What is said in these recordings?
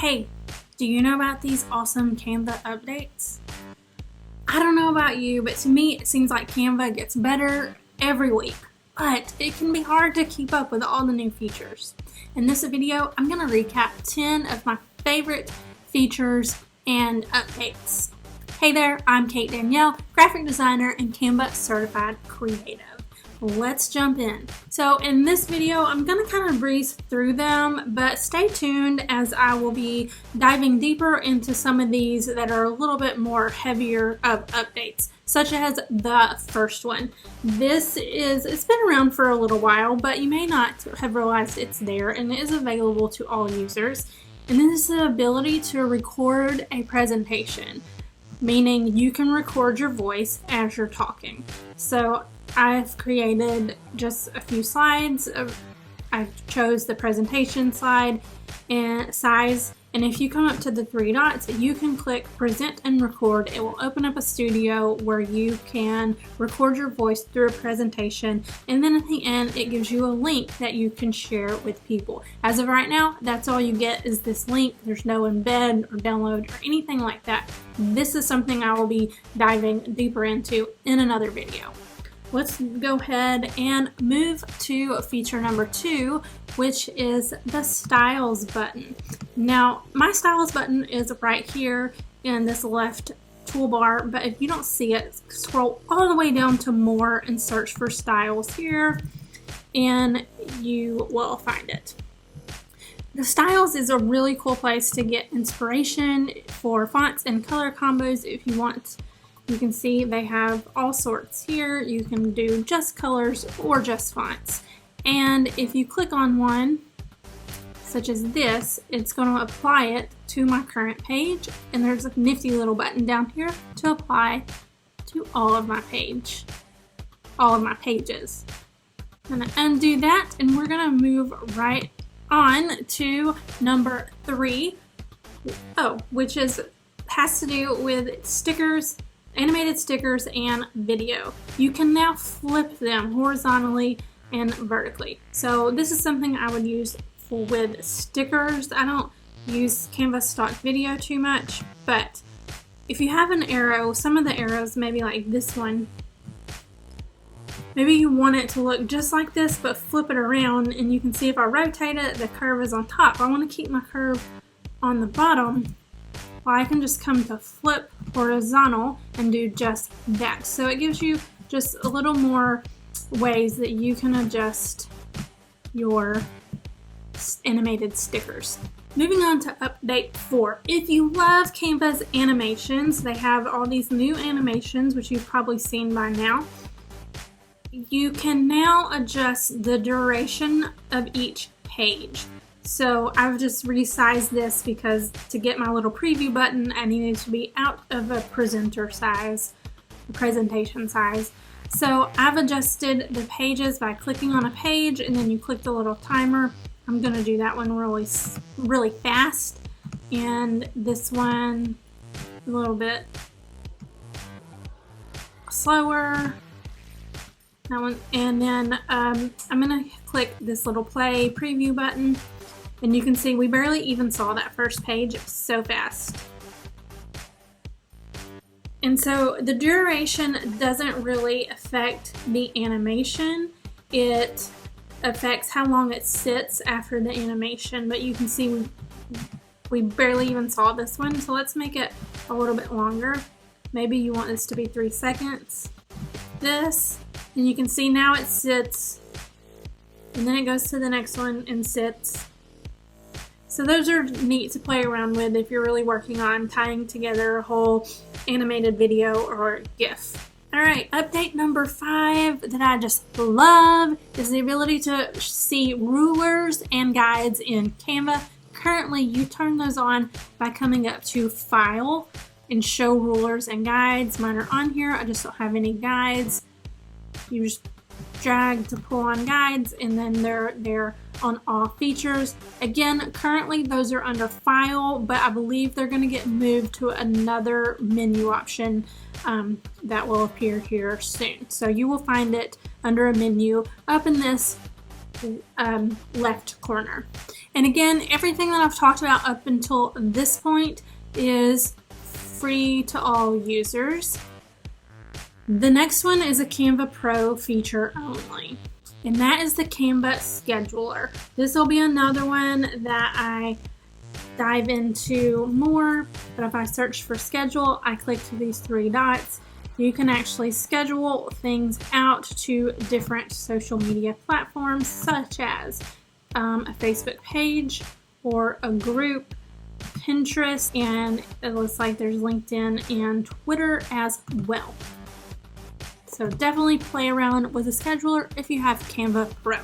Hey, do you know about these awesome Canva updates? I don't know about you, but to me it seems like Canva gets better every week, but it can be hard to keep up with all the new features. In this video, I'm going to recap 10 of my favorite features and updates. Hey there, I'm Kate Danielle, graphic designer and Canva certified creative. Let's jump in. So in this video, I'm going to kind of breeze through them, but stay tuned as I will be diving deeper into some of these that are a little bit more heavier of updates, such as the first one. It's been around for a little while, but you may not have realized it's there, and it is available to all users. And this is the ability to record a presentation, meaning you can record your voice as you're talking. So I've created just a few slides. I chose the presentation slide and size, and if you come up to the three dots, you can click present and record. It will open up a studio where you can record your voice through a presentation, and then at the end it gives you a link that you can share with people. As of right now, that's all you get is this link. There's no embed or download or anything like that. This is something I will be diving deeper into in another video. Let's go ahead and move to feature number 2, which is the styles button. Now, my styles button is right here in this left toolbar, but if you don't see it, scroll all the way down to more and search for styles here, and you will find it. The styles is a really cool place to get inspiration for fonts and color combos if you want. You can see they have all sorts here. You can do just colors or just fonts. And if you click on one, such as this, it's going to apply it to my current page. And there's a nifty little button down here to apply to all of my pages. I'm going to undo that, and we're going to move right on to number 3. Which has to do with stickers, animated stickers, and video. You can now flip them horizontally and vertically. So this is something I would use with stickers. I don't use Canva stock video too much, but if you have an arrow, some of the arrows, maybe like this one, maybe you want it to look just like this, but flip it around, and you can see if I rotate it, the curve is on top. I want to keep my curve on the bottom. Well, I can just come to flip horizontal and do just that. So it gives you just a little more ways that you can adjust your animated stickers. Moving on to update 4. If you love Canva's animations, they have all these new animations, which you've probably seen by now. You can now adjust the duration of each page. So I've just resized this because to get my little preview button, I needed to be out of a presentation size. So I've adjusted the pages by clicking on a page, and then you click the little timer. I'm going to do that one really fast, and this one a little bit slower. That one, and then I'm going to click this little play preview button. And you can see we barely even saw that first page. It was so fast. And so the duration doesn't really affect the animation. It affects how long it sits after the animation. But you can see we barely even saw this one. So let's make it a little bit longer. Maybe you want this to be 3 seconds. This, and you can see now it sits. And then it goes to the next one and sits. So those are neat to play around with if you're really working on tying together a whole animated video or GIF. Alright, update number 5 that I just love is the ability to see rulers and guides in Canva. Currently, you turn those on by coming up to File and Show Rulers and Guides. Mine are on here. I just don't have any guides. You just drag to pull on guides, and then they're on all features. Again, currently those are under File, but I believe they're going to get moved to another menu option that will appear here soon. So you will find it under a menu up in this left corner. And again, everything that I've talked about up until this point is free to all users. The next one is a Canva Pro feature only, and that is the Canva Scheduler. This will be another one that I dive into more, but if I search for schedule, I click to these three dots. You can actually schedule things out to different social media platforms, such as a Facebook page or a group, Pinterest, and it looks like there's LinkedIn and Twitter as well. So definitely play around with a scheduler if you have Canva Pro.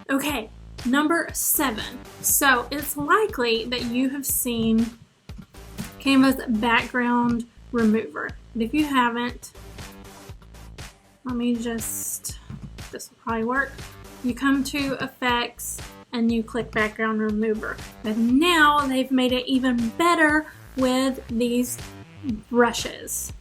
Okay, number 7. So it's likely that you have seen Canva's background remover. But if you haven't, this will probably work. You come to Effects and you click Background Remover. But now they've made it even better with these brushes.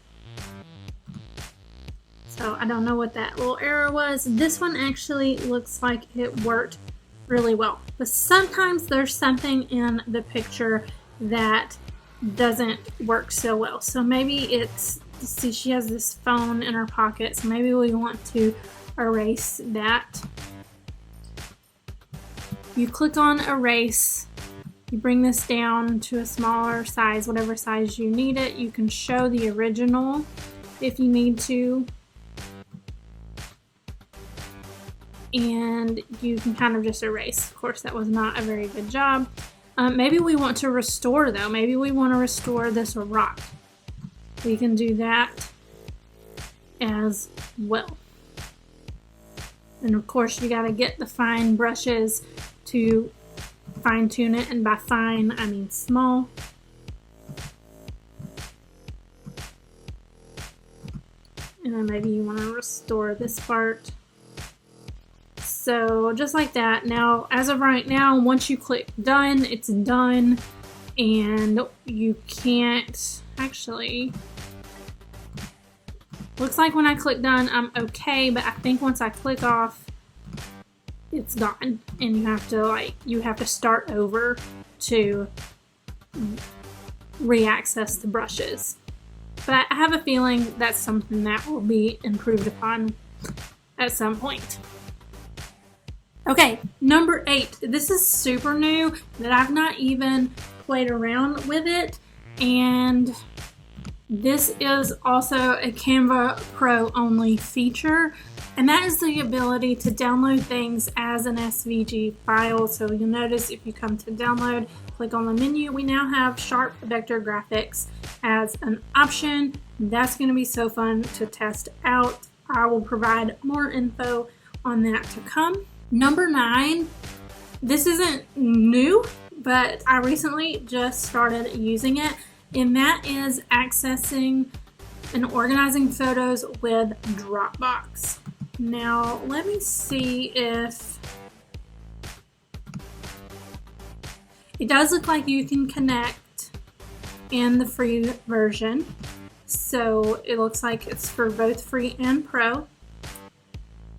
So I don't know what that little error was. This one actually looks like it worked really well. But sometimes there's something in the picture that doesn't work so well. So maybe see, she has this phone in her pocket, so maybe we want to erase that. You click on erase, you bring this down to a smaller size, whatever size you need it. You can show the original if you need to, and you can kind of just erase. Of course, that was not a very good job. Maybe we want to restore though. Maybe we want to restore this rock. We can do that as well. And of course, you got to get the fine brushes to fine tune it. And by fine, I mean small. And then maybe you want to restore this part. So just like that. Now, as of right now, once you click done, it's done, and you can't actually, looks like when I click done, I'm okay, but I think once I click off, it's gone, and you have to start over to re-access the brushes. But I have a feeling that's something that will be improved upon at some point. Okay, number 8. This is super new that I've not even played around with it, and this is also a Canva Pro only feature, and that is the ability to download things as an SVG file. So you'll notice if you come to download, click on the menu, we now have Sharp Vector Graphics as an option. That's going to be so fun to test out. I will provide more info on that to come. Number 9, this isn't new, but I recently just started using it, and that is accessing and organizing photos with Dropbox. Now, let me see if it does look like you can connect in the free version. So it looks like it's for both free and pro.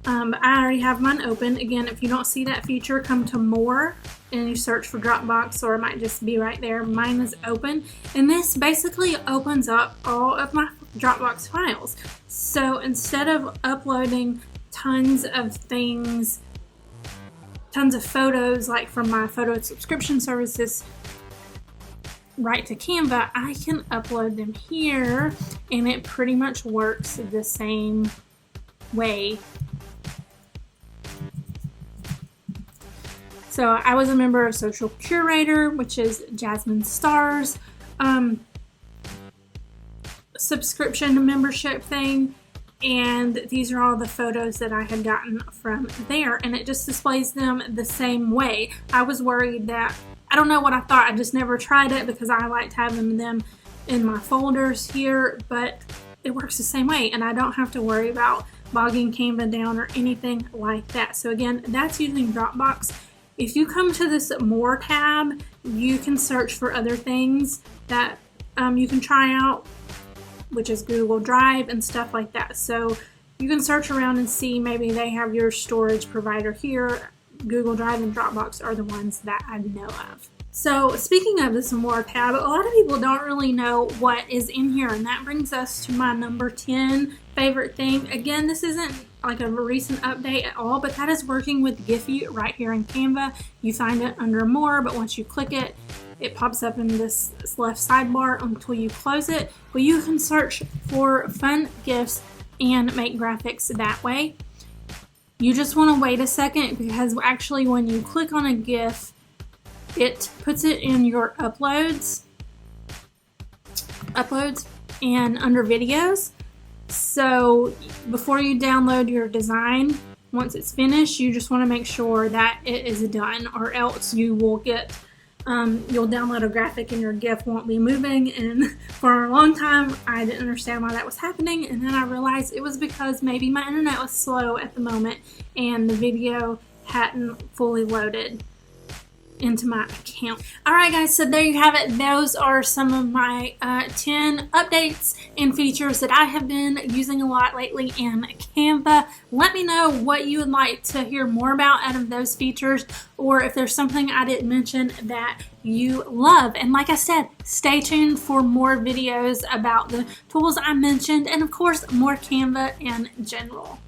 I already have mine open. Again, if you don't see that feature, come to more and you search for Dropbox, or it might just be right there. Mine is open, and this basically opens up all of my Dropbox files. So instead of uploading tons of things, tons of photos like from my photo subscription services right to Canva, I can upload them here, and it pretty much works the same way. So I was a member of Social Curator, which is Jasmine Starr's subscription membership thing, and these are all the photos that I had gotten from there, and it just displays them the same way. I was worried that, I don't know what I thought, I just never tried it because I liked having them in my folders here, but it works the same way, and I don't have to worry about bogging Canva down or anything like that. So again, that's using Dropbox. If you come to this More tab, you can search for other things that you can try out, which is Google Drive and stuff like that. So you can search around and see maybe they have your storage provider here. Google Drive and Dropbox are the ones that I know of. So speaking of the some more tab, a lot of people don't really know what is in here, and that brings us to my number 10 favorite thing. Again, this isn't like a recent update at all, but that is working with Giphy right here in Canva. You find it under more, but once you click it, it pops up in this left sidebar until you close it. But you can search for fun GIFs and make graphics that way. You just want to wait a second, because actually when you click on a GIF, it puts it in your uploads and under videos. So before you download your design, once it's finished, you just want to make sure that it is done, or else you will get you'll download a graphic and your GIF won't be moving. And for a long time I didn't understand why that was happening, and then I realized it was because maybe my internet was slow at the moment and the video hadn't fully loaded into my account. Alright guys, so there you have it. Those are some of my 10 updates and features that I have been using a lot lately in Canva. Let me know what you would like to hear more about out of those features, or if there's something I didn't mention that you love. And like I said, stay tuned for more videos about the tools I mentioned, and of course more Canva in general.